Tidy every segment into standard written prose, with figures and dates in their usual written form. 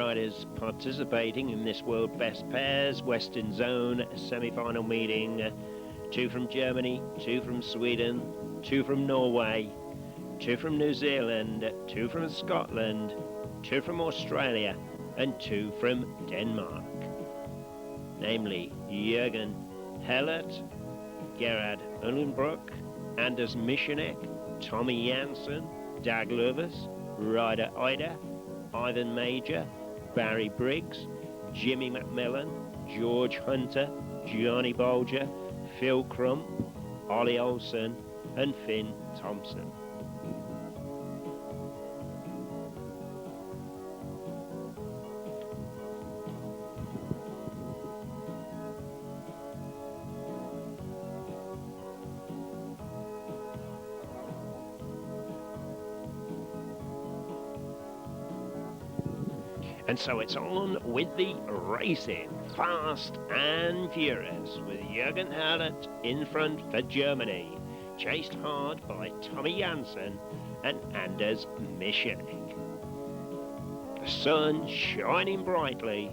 riders participating in this World Best Pairs Western Zone semi-final meeting. 2 from Germany, 2 from Sweden, 2 from Norway, 2 from New Zealand, 2 from Scotland, 2 from Australia, and 2 from Denmark. Namely, Jürgen Hellert, Gerhard Ullenbrook, Anders Michenek, Tommy Jansen, Dag Löwes, Ryder Ida, Ivan Major, Barry Briggs, Jimmy McMillan, George Hunter, Johnny Bolger, Phil Crump, Ollie Olsen, and Finn Thompson. And so it's on with the racing, fast and furious, with Jürgen Hellert in front for Germany, chased hard by Tommy Jansen and Anders Michenek. The sun shining brightly,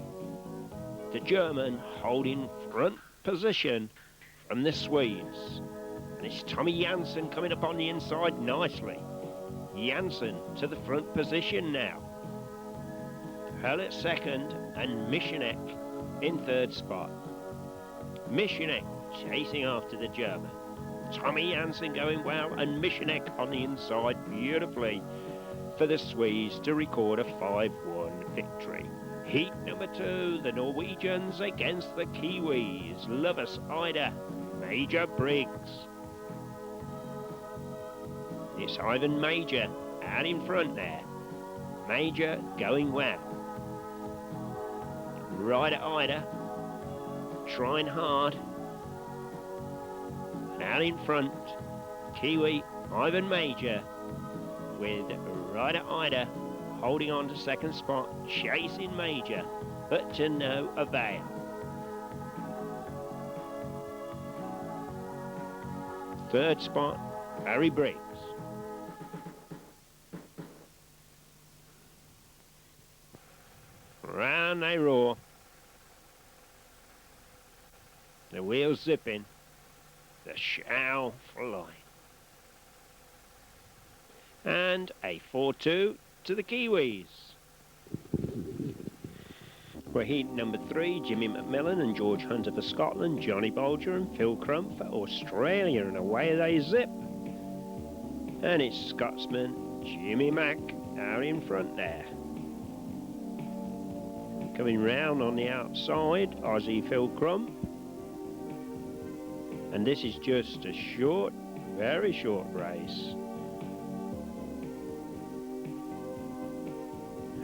the German holding front position from the Swedes. And it's Tommy Jansen coming up on the inside nicely. Jansen to the front position now. Hellert second and Michenek in third spot. Michenek chasing after the German. Tommy Jansen going well and Michenek on the inside beautifully for the Swedes to record a 5-1 victory. Heat number 2, the Norwegians against the Kiwis. Löwes, Ida, Major Briggs. It's Ivan Major out in front there. Major going well. Ryder Ida trying hard. And out in front, Kiwi Ivan Major with Ryder Ida holding on to second spot, chasing Major, but to no avail. Third spot, Barry Briggs. Round they roar. The wheels zipping, the shell flying. And a 4-2 to the Kiwis. For heat number 3, Jimmy McMillan and George Hunter for Scotland, Johnny Bolger and Phil Crump for Australia, and away they zip. And it's Scotsman Jimmy Mack out in front there. Coming round on the outside, Aussie Phil Crump. And this is just a short, very short race.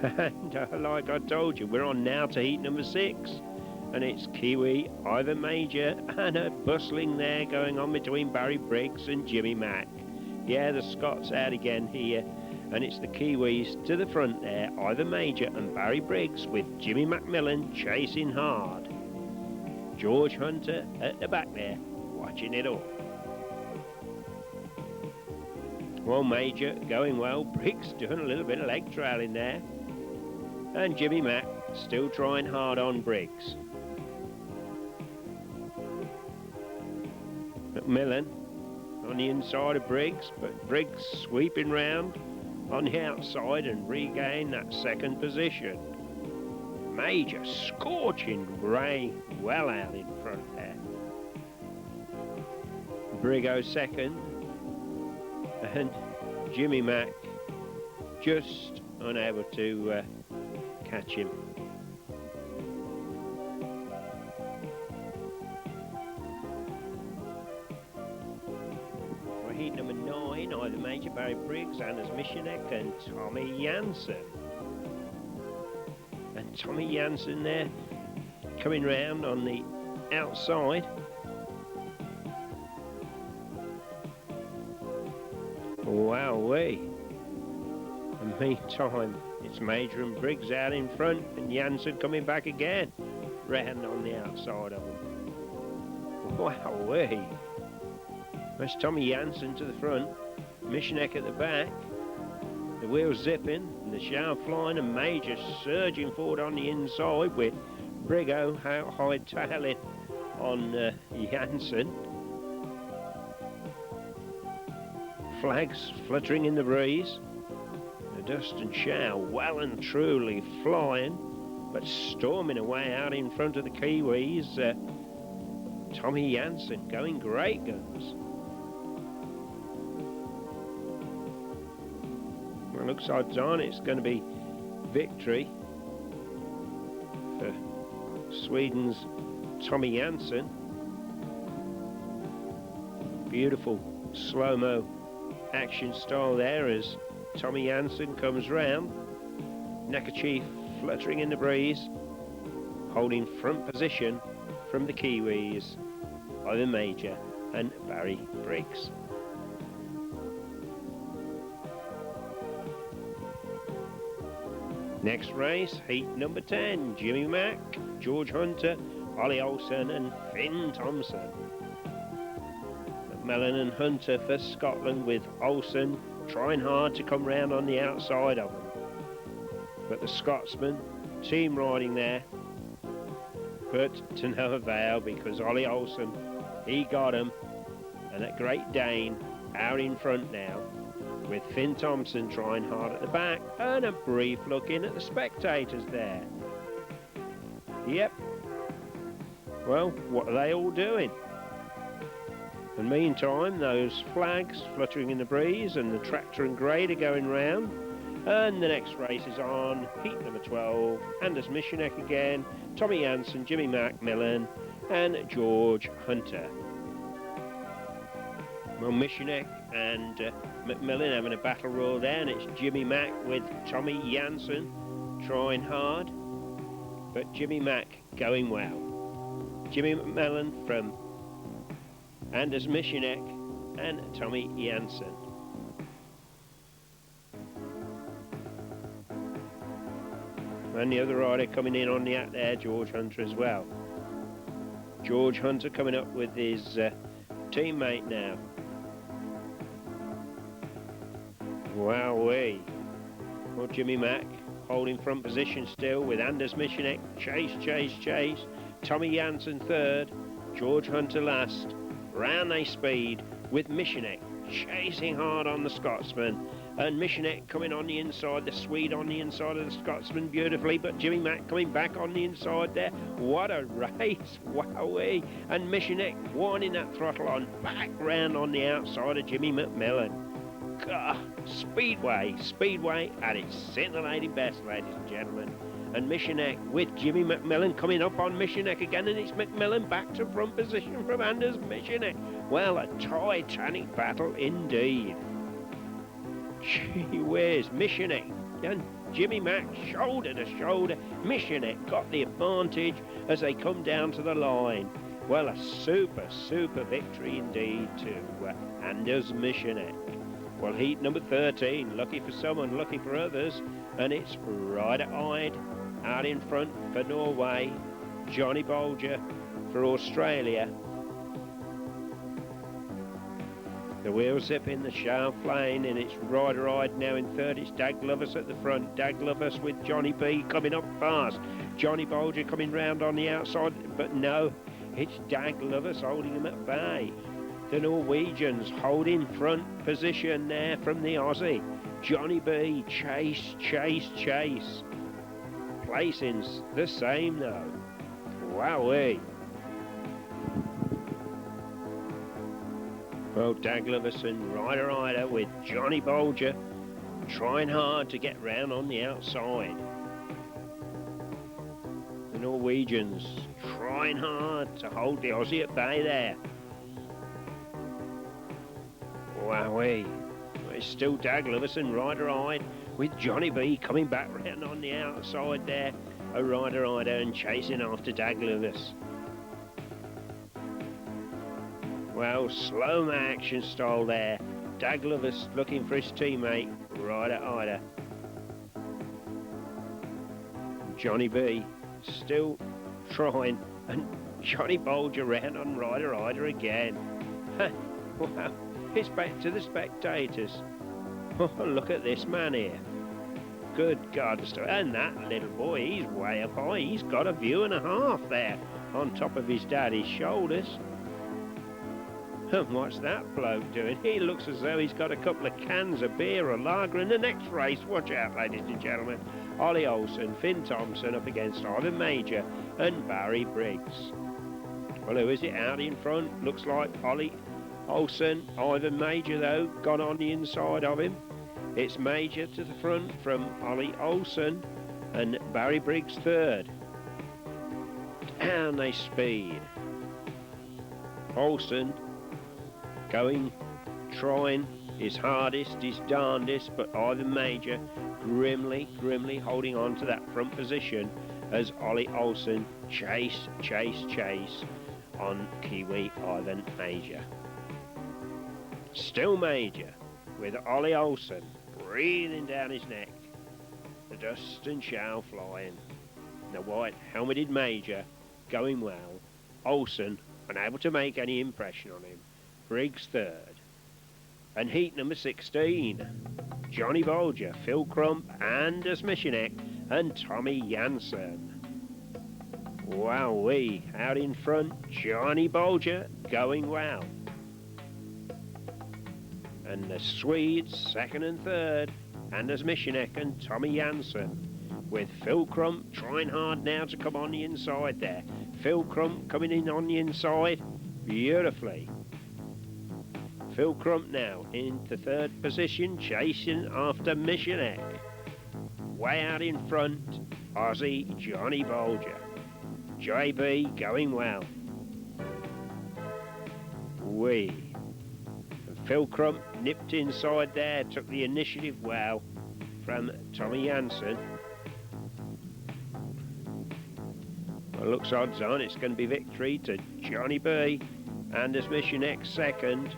And like I told you, we're on now to heat number 6. And it's Kiwi Ivan Major and a bustling there going on between Barry Briggs and Jimmy Mack. Yeah, the Scots out again here. And it's the Kiwis to the front there, Ivan Major and Barry Briggs with Jimmy McMillan chasing hard. George Hunter at the back there, watching it all. Well, Major going well, Briggs doing a little bit of leg trailing there. And Jimmy Mack still trying hard on Briggs. McMillan on the inside of Briggs, but Briggs sweeping round on the outside and regain that second position. Major scorching grey well out in front there. Briggo second, and Jimmy Mack just unable to catch him. Heat number 9, Ivan Major, Barry Briggs, Anders Michenek and Tommy Jansen. And Tommy Jansen there coming round on the outside. Wowee. And meantime, it's Major and Briggs out in front and Jansen coming back again, round on the outside of them. Wowee. There's Tommy Jansen to the front, Michenek at the back, the wheels zipping, and the shower flying and Major surging forward on the inside with Brigo out hightailing on Janssen. Flags fluttering in the breeze. The dust and shower well and truly flying, but storming away out in front of the Kiwis. Tommy Janssen going great guns. Well, looks odds on it's going to be victory for Sweden's Tommy Janssen. Beautiful slow-mo action style there as Tommy Janssen comes round. Neckerchief fluttering in the breeze, holding front position from the Kiwis, Ivan Major and Barry Briggs. Next race, heat number 10, Jimmy Mack, George Hunter, Ollie Olsen and Finn Thompson. McMillan and Hunter for Scotland, with Olsen trying hard to come round on the outside of them. But the Scotsman, team riding there, but to no avail because Ollie Olsen, he got him, and that Great Dane out in front now, with Finn Thompson trying hard at the back, and a brief look in at the spectators there. Yep. Well, what are they all doing? And meantime, those flags fluttering in the breeze and the tractor and grader going round. And the next race is on, heat number 12, Anders Missionek again, Tommy Janssen, Jimmy Macmillan and George Hunter. Well, Missionek and McMillan having a battle royal there, and it's Jimmy Mack with Tommy Janssen trying hard, but Jimmy Mack going well. Jimmy McMillan from Anders Missionek and Tommy Janssen. And the other rider coming in on the act there, George Hunter as well. George Hunter coming up with his teammate now. Wowee. Well, Jimmy Mack holding front position still with Anders Missionek. Chase. Tommy Janssen third. George Hunter last. Round they speed with Missionek chasing hard on the Scotsman. And Missionek coming on the inside, the Swede on the inside of the Scotsman beautifully, but Jimmy Mack coming back on the inside there. What a race, wowee. And Missionek winding that throttle on, back round on the outside of Jimmy McMillan. God, Speedway at its scintillating best, ladies and gentlemen. And Missionek with Jimmy McMillan coming up on Missionek again, and it's McMillan back to front position from Anders Missionek. Well, a titanic battle indeed. Gee whiz, Missionek and Jimmy Mack shoulder to shoulder. Missionek got the advantage as they come down to the line. Well, a super victory indeed to Anders Missionek. Well, heat number 13, lucky for some, unlucky for others, and it's Ryder-eyed out in front for Norway, Johnny Bolger for Australia. The wheel zip in the shower plane, and it's Ryder-eyed now in third. It's Dag Lovers at the front. Dag Lovers with Johnny B coming up fast. Johnny Bolger coming round on the outside, but no, it's Dag Lovers holding him at bay. The Norwegians holding front position there from the Aussie. Johnny B, chase. Placings the same though. Wowee. Well, Dag Lovers and Ryder with Johnny Bolger trying hard to get round on the outside. The Norwegians trying hard to hold the Aussie at bay there. Wowee. It's still Dag Lovers and Ryder-eyed with Johnny B coming back round on the outside there. A Ryder-eyed and chasing after Dag Lovers. Well, slow-mo action style there. Dag Lovers looking for his teammate, Ryder-eyed. Johnny B still trying, and Johnny Bolger round on Ryder-eyed again. Wow. It's back to the spectators. Oh, look at this man here. Good God, and that little boy, he's way up high. He's got a view and a half there on top of his daddy's shoulders. And what's that bloke doing? He looks as though he's got a couple of cans of beer or lager in the next race. Watch out, ladies and gentlemen. Ollie Olsen, Finn Thompson up against Ivan Major and Barry Briggs. Well, who is it out in front? Looks like Ollie Olsen. Ivan Major, though, gone on the inside of him. It's Major to the front from Ollie Olsen and Barry Briggs third. Down they speed. Olsen trying his hardest, his darndest, but Ivan Major grimly holding on to that front position as Ollie Olsen chase on Kiwi Ivan Major. Still Major with Ollie Olsen breathing down his neck, the dust and shell flying. The white helmeted Major going well. Olsen unable to make any impression on him. Briggs third. And heat number 16, Johnny Bolger, Phil Crump, Anders Mishinek and Tommy Jansen. Wowee, out in front, Johnny Bolger going well. And the Swedes second and third, Anders Mishinek and Tommy Jansen, with Phil Crump trying hard now to come on the inside there. Phil Crump coming in on the inside beautifully. Phil Crump now into third position, chasing after Mishinek. Way out in front, Aussie Johnny Bolger. JB going well. And Phil Crump nipped inside there, took the initiative well from Tommy Jansen. Well, looks odds on it's going to be victory to Johnny B. Anders Mishinek second.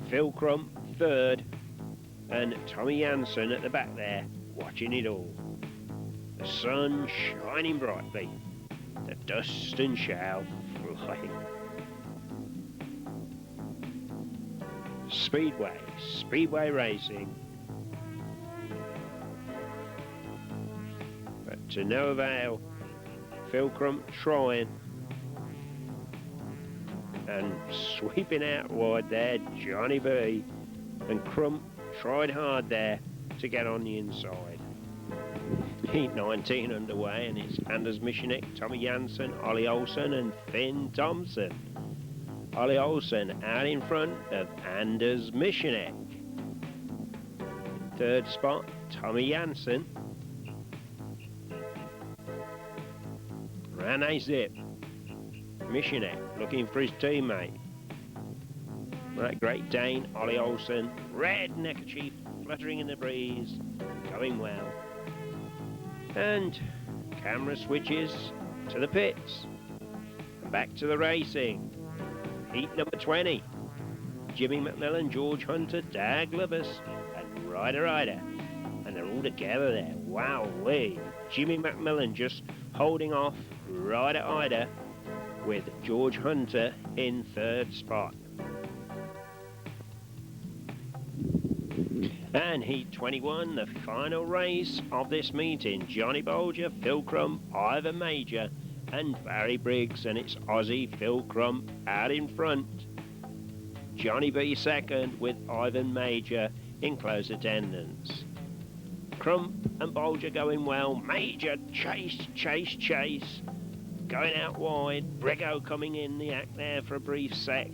Phil Crump third, and Tommy Jansen at the back there, watching it all. The sun shining brightly, the dust and shell flying. Speedway racing. But to no avail, Phil Crump trying. And sweeping out wide there, Johnny B. And Crump tried hard there to get on the inside. Heat 19 underway, and it's Anders Mishinek, Tommy Jansen, Ollie Olsen and Finn Thompson. Ollie Olsen out in front of Anders Mishinek. Third spot, Tommy Jansen. Ran a zip. Mishinek looking for his teammate. That Great Dane, Ollie Olsen, red neckerchief fluttering in the breeze, going well. And camera switches to the pits. And back to the racing. Heat number 20. Jimmy McMillan, George Hunter, Dag Lubbers, and Ryder. And they're all together there. Wowee. Jimmy McMillan just holding off Ryder with George Hunter in third spot. And Heat 21, the final race of this meeting. Johnny Bolger, Phil Crump, Ivan Major and Barry Briggs, and it's Aussie Phil Crump out in front. Johnny B second with Ivan Major in close attendance. Crump and Bolger going well. Major chase. Going out wide, Brego coming in the act there for a brief sec.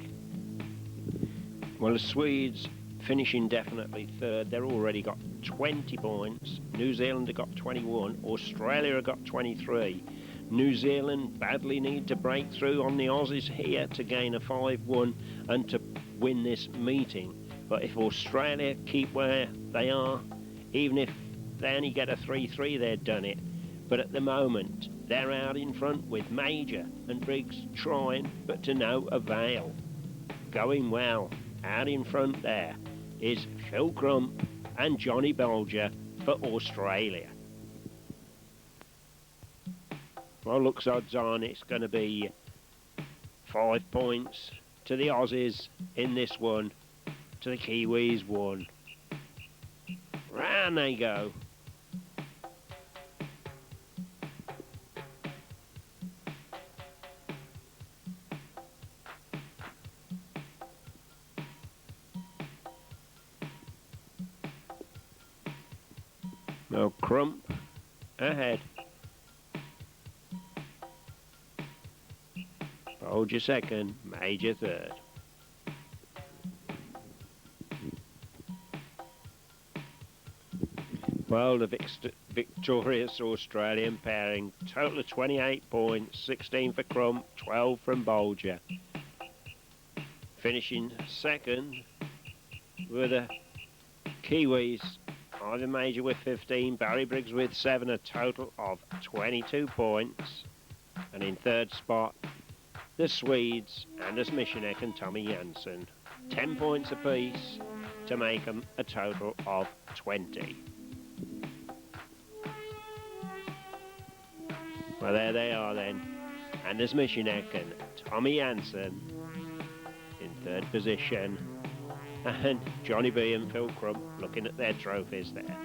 Well, the Swedes finishing definitely third. They've already got 20 points. New Zealand have got 21. Australia have got 23. New Zealand badly need to break through on the Aussies here to gain a 5-1 and to win this meeting. But if Australia keep where they are, even if they only get a 3-3, they've done it. But at the moment, they're out in front with Major and Briggs trying, but to no avail. Going well, out in front there is Phil Crump and Johnny Bolger for Australia. Well, looks odds on it's going to be 5 points to the Aussies in this one, to the Kiwis 1. Round they go. Well, Crump ahead. Bolger second, Major third. Well, the victorious Australian pairing, total of 28 points, 16 for Crump, 12 from Bolger. Finishing second were the Kiwis, Ivan Major with 15, Barry Briggs with 7, a total of 22 points. And in third spot, the Swedes, Anders Mishinek and Tommy Jansen, 10 points apiece to make them a total of 20. Well, there they are then, Anders Mishinek and Tommy Jansen in third position, and Johnny B and Phil Crump looking at their trophies there.